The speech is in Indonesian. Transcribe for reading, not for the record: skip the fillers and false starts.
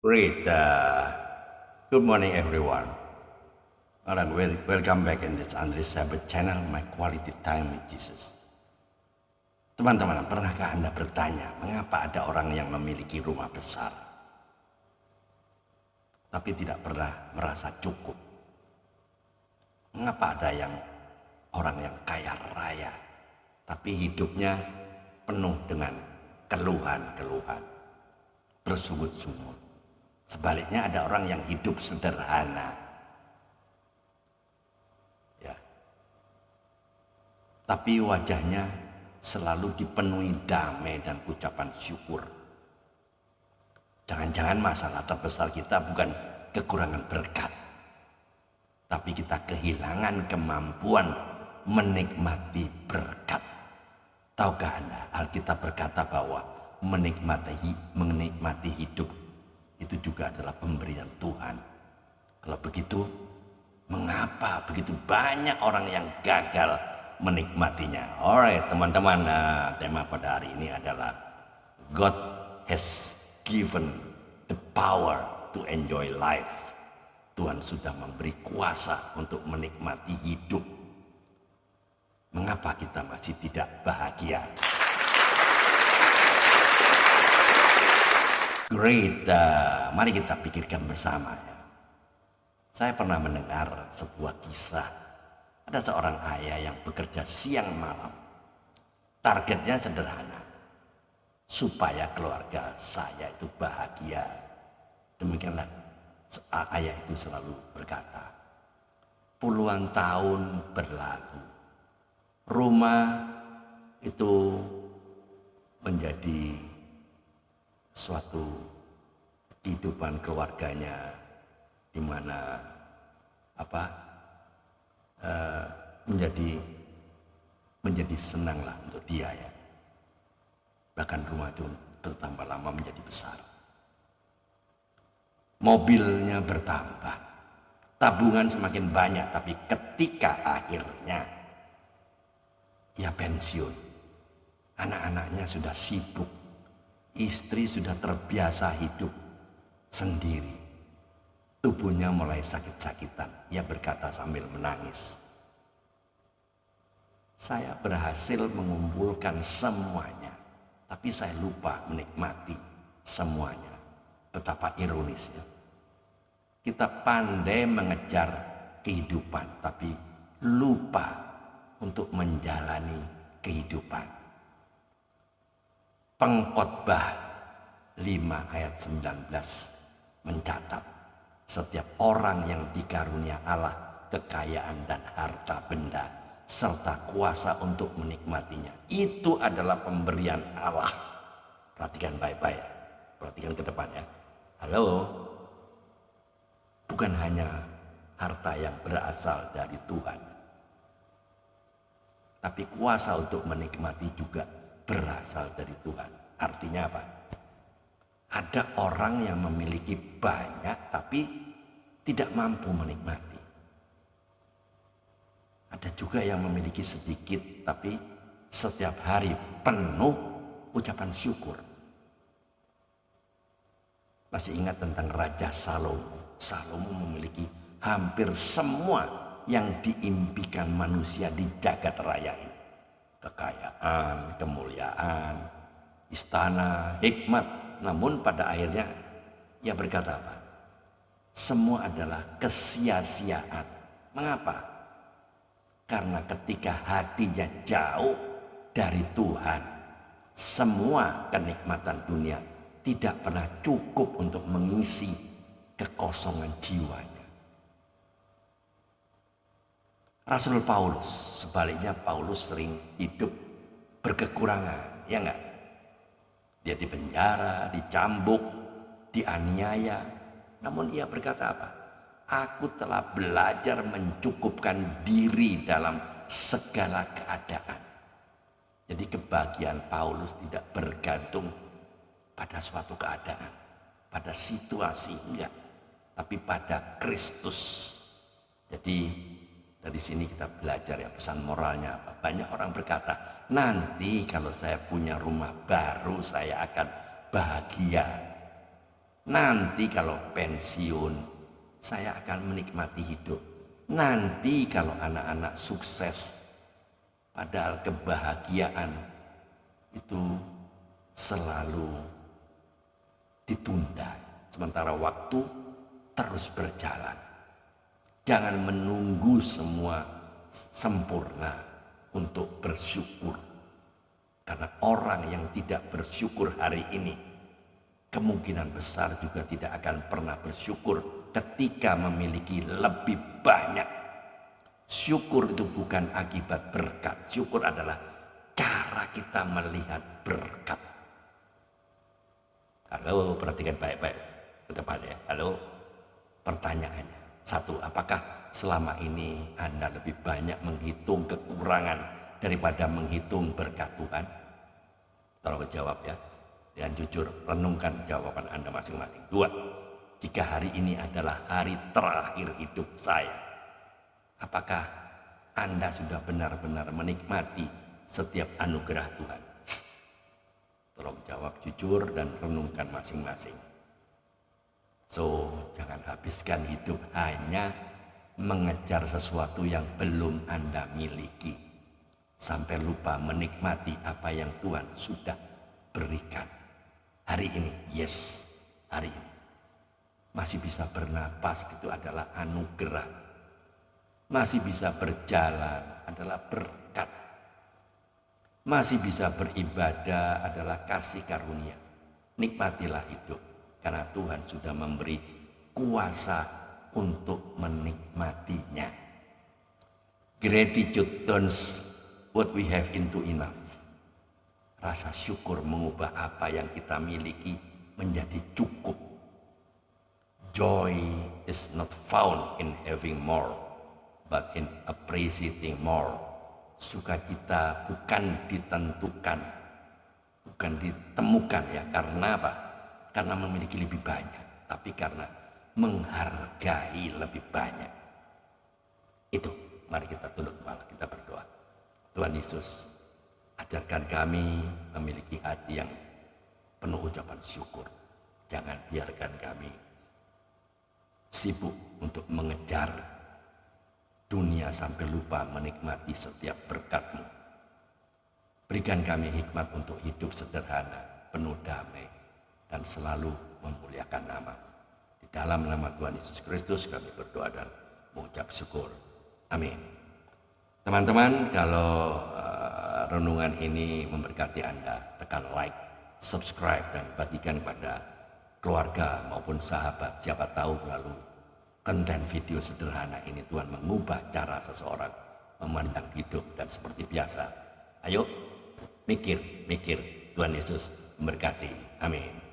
Great. Good morning, everyone. Welcome back in this Andre Sabbath channel, my quality time with Jesus. Teman-teman, pernahkah Anda bertanya, mengapa ada orang yang memiliki rumah besar, tapi tidak pernah merasa cukup? Mengapa ada orang yang kaya raya, tapi hidupnya penuh dengan keluhan-keluhan, bersungut-sungut? Sebaliknya ada orang yang hidup sederhana, ya, tapi wajahnya selalu dipenuhi damai dan ucapan syukur. Jangan-jangan masalah terbesar kita bukan kekurangan berkat, tapi kita kehilangan kemampuan menikmati berkat. Tahukah Anda, Alkitab berkata bahwa menikmati hidup itu juga adalah pemberian Tuhan. Kalau begitu, mengapa begitu banyak orang yang gagal menikmatinya? Alright, teman-teman, tema pada hari ini adalah God has given the power to enjoy life. Tuhan sudah memberi kuasa untuk menikmati hidup. Mengapa kita masih tidak bahagia? Great, mari kita pikirkan bersama ya. Saya pernah mendengar sebuah kisah. Ada seorang ayah yang bekerja siang malam. Targetnya sederhana, supaya keluarga saya itu bahagia. Demikianlah ayah itu selalu berkata. Puluhan tahun berlalu, rumah itu menjadi suatu kehidupan keluarganya di mana menjadi senanglah untuk dia ya. Bahkan rumah itu bertambah lama menjadi besar. Mobilnya bertambah, tabungan semakin banyak, tapi ketika akhirnya ia pensiun, anak-anaknya sudah sibuk. Istri sudah terbiasa hidup sendiri. Tubuhnya mulai sakit-sakitan. Ia berkata sambil menangis, saya berhasil mengumpulkan semuanya, tapi saya lupa menikmati semuanya. Betapa ironisnya. Kita pandai mengejar kehidupan, tapi lupa untuk menjalani kehidupan. Pengkhotbah 5 ayat 19 mencatat, setiap orang yang dikarunia Allah kekayaan dan harta benda serta kuasa untuk menikmatinya, itu adalah pemberian Allah. Perhatikan baik-baik, perhatikan ke depan ya. Halo, bukan hanya harta yang berasal dari Tuhan, tapi kuasa untuk menikmati juga berasal dari Tuhan. Artinya apa? Ada orang yang memiliki banyak tapi tidak mampu menikmati. Ada juga yang memiliki sedikit tapi setiap hari penuh ucapan syukur. Masih ingat tentang Raja Salomo? Salomo memiliki hampir semua yang diimpikan manusia di jagat raya ini. Kekayaan, kemuliaan, istana, hikmat. Namun pada akhirnya ia berkata apa? Semua adalah kesia-siaan. Mengapa? Karena ketika hatinya jauh dari Tuhan, semua kenikmatan dunia tidak pernah cukup untuk mengisi kekosongan jiwanya. Rasul Paulus, sebaliknya Paulus sering hidup berkekurangan, ya enggak? Dia dipenjara, dicambuk, dianiaya. Namun ia berkata apa? Aku telah belajar mencukupkan diri dalam segala keadaan. Jadi kebahagiaan Paulus tidak bergantung pada suatu keadaan, pada situasi, enggak, tapi pada Kristus. Jadi dari sini kita belajar ya, pesan moralnya apa. Banyak orang berkata, nanti kalau saya punya rumah baru saya akan bahagia. Nanti kalau pensiun, saya akan menikmati hidup. Nanti kalau anak-anak sukses, padahal kebahagiaan itu selalu ditunda. Sementara waktu terus berjalan. Jangan menunggu semua sempurna untuk bersyukur. Karena orang yang tidak bersyukur hari ini, kemungkinan besar juga tidak akan pernah bersyukur ketika memiliki lebih banyak. Syukur itu bukan akibat berkat. Syukur adalah cara kita melihat berkat. Halo, perhatikan baik-baik ke depan ya. Halo, pertanyaannya. Satu, apakah selama ini Anda lebih banyak menghitung kekurangan daripada menghitung berkat Tuhan? Tolong jawab ya. Dan jujur, renungkan jawaban Anda masing-masing. Dua, jika hari ini adalah hari terakhir hidup saya, apakah Anda sudah benar-benar menikmati setiap anugerah Tuhan? Tolong jawab jujur dan renungkan masing-masing. So, jangan habiskan hidup hanya mengejar sesuatu yang belum Anda miliki. Sampai lupa menikmati apa yang Tuhan sudah berikan. Hari ini, yes, hari ini. Masih bisa bernapas itu adalah anugerah. Masih bisa berjalan adalah berkat. Masih bisa beribadah adalah kasih karunia. Nikmatilah hidup karena Tuhan sudah memberi kuasa untuk menikmatinya. Gratitude turns what we have into enough. Rasa syukur mengubah apa yang kita miliki menjadi cukup. Joy is not found in having more, but in appreciating more. Sukacita bukan ditentukan, bukan ditemukan ya, karena apa? Karena memiliki lebih banyak, tapi karena menghargai lebih banyak. Itu, mari kita tunduk kepala, kita berdoa. Tuhan Yesus, ajarkan kami memiliki hati yang penuh ucapan syukur. Jangan biarkan kami sibuk untuk mengejar dunia sampai lupa menikmati setiap berkat-Mu. Berikan kami hikmat untuk hidup sederhana, penuh damai, dan selalu memuliakan nama-Mu. Di dalam nama Tuhan Yesus Kristus kami berdoa dan mengucap syukur. Amin. Teman-teman, kalau renungan ini memberkati Anda, tekan like, subscribe, dan bagikan kepada keluarga maupun sahabat. Siapa tahu melalui konten video sederhana ini Tuhan mengubah cara seseorang memandang hidup. Dan seperti biasa, ayo mikir, Tuhan Yesus memberkati. Amin.